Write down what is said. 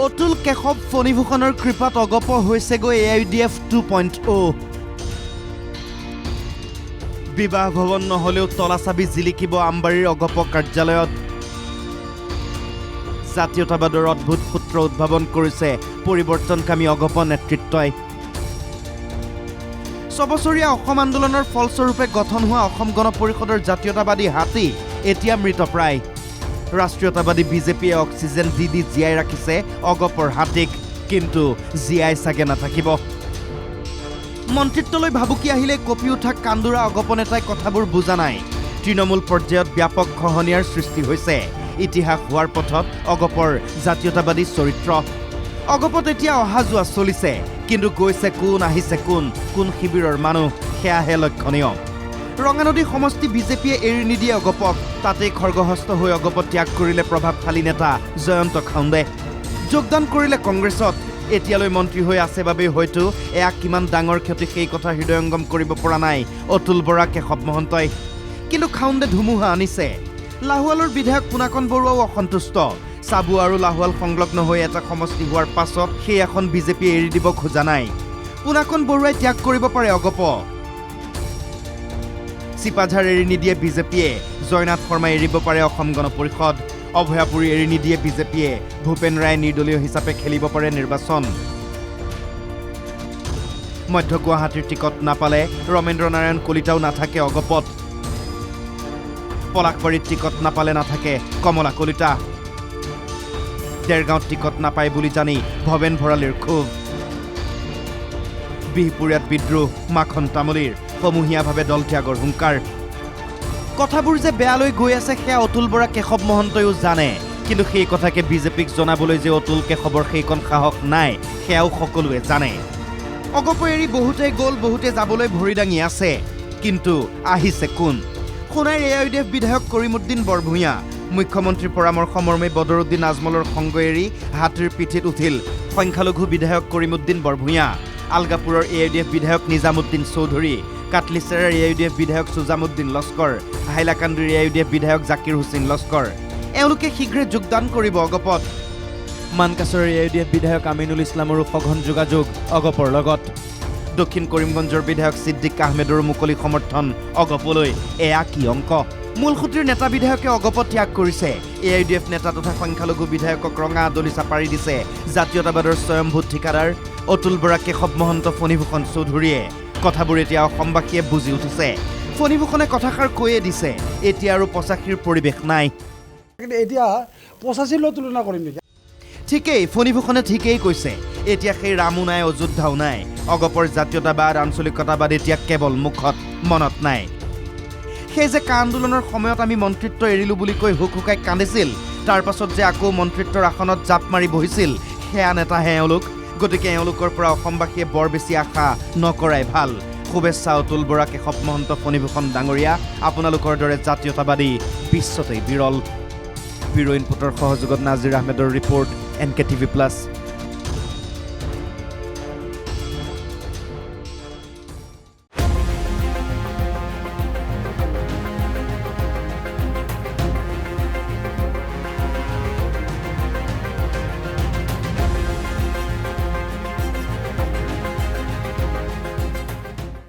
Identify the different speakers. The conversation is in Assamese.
Speaker 1: অতুল কেশৱ ফণীভূষণৰ কৃপাত অগপ হৈছেগৈ AIUDF 2.0 বিবাহ ভৱন নহলেও তলাচাবি জিলিকিব আমবাৰীৰ অগপ কাৰ্যালয়ত জাতীয়তাবাদৰ অদ্ভুত সূত্ৰ উদ্ভাৱন কৰিছে পৰিৱৰ্তনকামী অগপ নেতৃত্বই ছবছৰীয়া অসম আন্দোলনৰ ফলস্বৰূপে গঠন হোৱা অসম গণ পৰিষদৰ জাতীয়তাবাদী হাতী এতিয়া মৃতপ্ৰায় ৰাষ্ট্ৰীয়তাবাদী বিজেপিয়ে অক্সিজেন দি জীয়াই ৰাখিছে অগপৰ হাতীক কিন্তু জীয়াই চাগে নাথাকিব মন্ত্ৰিত্বলৈ ভাবুকি আহিলে কপি উঠা কান্দুৰা অগপ নেতাই কথাবোৰ বুজা নাই তৃণমূল পৰ্যায়ত ব্যাপক খহনীয়াৰ সৃষ্টি হৈছে ইতিহাস হোৱাৰ পথত অগপৰ জাতীয়তাবাদী চৰিত্ৰ অগপত এতিয়া অহা যোৱা চলিছে কিন্তু গৈছে কোন আহিছে কোন শিবিৰৰ মানুহ সেয়াহে লক্ষণীয় ৰঙানদী সমষ্টি বিজেপিয়ে এৰি নিদিয়ে অগপক তাতেই খৰ্গহস্ত হৈ অগপত ত্যাগ কৰিলে প্ৰভাৱশালী নেতা জয়ন্ত খাউণ্ডে যোগদান কৰিলে কংগ্ৰেছত এতিয়ালৈ মন্ত্ৰী হৈ আছে বাবে হয়তো এয়া কিমান ডাঙৰ ক্ষতি সেই কথা হৃদয়ংগম কৰিব পৰা নাই অতুল বৰা কেশৱ মহন্তই কিন্তু খাউণ্ডে ধুমুহা আনিছে লাহোৱালৰ বিধায়ক পুনাকন বৰুৱাও অসন্তুষ্ট চাবু আৰু লাহোৱাল সংলগ্ন হৈ এটা সমষ্টি হোৱাৰ পাছত সেই এখন বিজেপি এৰি দিব খোজা নাই পুনাকন বৰুৱাই ত্যাগ কৰিব পাৰে অগপ চিপাঝাৰ এৰি নিদিয়ে বিজেপিয়ে জয়নাথ শৰ্মাই এৰিব পাৰে অসম গণ পৰিষদ অভয়াপুৰী এৰি নিদিয়ে বিজেপিয়ে ভূপেন ৰায় নিৰ্দলীয় হিচাপে খেলিব পাৰে নিৰ্বাচন মধ্য গুৱাহাটীৰ টিকট নাপালে ৰমেন্দ্ৰ নাৰায়ণ কলিতাও নাথাকে অগপত পলাশবাৰীত টিকট নাপালে নাথাকে কমলা কলিতা দেৰগাঁৱত টিকট নাপায় বুলি জানি ভৱেন ভৰালীৰ ক্ষোভ বিহপুৰীয়াত বিদ্ৰোহ মাখন তামুলীৰ সমূহীয়াভাৱে দল ত্যাগৰ হুংকাৰ কথাবোৰ যে বেয়ালৈ গৈ আছে সেয়া অতুল বৰা কেশৱ মহন্তইও জানে কিন্তু সেই কথাকে বিজেপিক জনাবলৈ যে অতুল কেশৱৰ সেইকণ সাহস নাই সেয়াও সকলোৱে জানে অগপ এৰি বহুতে গ'ল বহুতে যাবলৈ ভৰি দাঙি আছে কিন্তু আহিছে কোন সোণাইৰ AIUDF বিধায়ক কৰিমউদ্দিন বৰভূঞা মুখ্যমন্ত্ৰীৰ পৰামৰ্শ মৰ্মে বদৰুদ্দিন আজমলৰ সংগ এৰি হাতীৰ পিঠিত উঠিল সংখ্যালঘু বিধায়ক কৰিমউদ্দিন বৰভূঞা আলগাপুৰৰ AIUDF বিধায়ক নিজামুদ্দিন চৌধুৰী কাটলিচেৰাৰ AIUDF বিধায়ক সুজামুদ্দিন লস্কৰ হাইলাকান্দিৰ AIUDF বিধায়ক জাকিৰ হুছেইন লস্কৰ এওঁলোকে শীঘ্ৰে যোগদান কৰিব অগপত মানকাছৰৰ AIUDF বিধায়ক আমিনুল ইছলামৰো সঘন যোগাযোগ অগপৰ লগত দক্ষিণ কৰিমগঞ্জৰ বিধায়ক ছিদ্দিক আহমেদৰো মুকলি সমৰ্থন অগপলৈ এয়া কি অংক মূলসূত্ৰীৰ নেতা বিধায়কে অগপত ত্যাগ কৰিছে AIUDF নেতা তথা সংখ্যালঘু বিধায়কক ৰঙা আদলিচা পাৰি দিছে জাতীয়তাবাদৰ স্বয়ম্ভূত ঠিকাদাৰ অতুল বৰা কেশৱ মহন্ত ফণীভূষণ চৌধুৰীয়ে কথাবোৰ এতিয়া অসমবাসীয়ে বুজি উঠিছে ফণীভূষণে কথাষাৰ কৈয়ে দিছে এতিয়া আৰু ৮৫ৰ পৰিৱেশ নাই
Speaker 2: এতিয়া ৮৫ তুলনা কৰিম নেকি
Speaker 1: ঠিকেই ফণীভূষণে ঠিকেই কৈছে এতিয়া সেই ৰামো নাই অযোধ্যাও নাই অগপৰ জাতীয়তাবাদ আঞ্চলিকতাবাদ এতিয়া কেৱল মুখত মনত নাই সেই যে কা আন্দোলনৰ সময়ত আমি মন্ত্ৰিত্ব এৰিলো বুলি কৈ হুকহুকাই কান্দিছিল তাৰ পাছত যে আকৌ মন্ত্ৰিত্বৰ আসনত জাপ মাৰি বহিছিল সেয়া নেতাহে এওঁলোক গতিকে এওঁলোকৰ পৰা অসমবাসীয়ে বৰ বেছি আশা নকৰাই ভাল শুভেচ্ছা অতুল বৰা কেশৱ মহন্ত ফণীভূষণ ডাঙৰীয়া আপোনালোকৰ দৰে জাতীয়তাবাদী বিশ্বতেই বিৰল ব্যুৰ ইনপুটৰ সহযোগত নাজিৰ আহমেদৰ ৰিপৰ্ট NKTV+।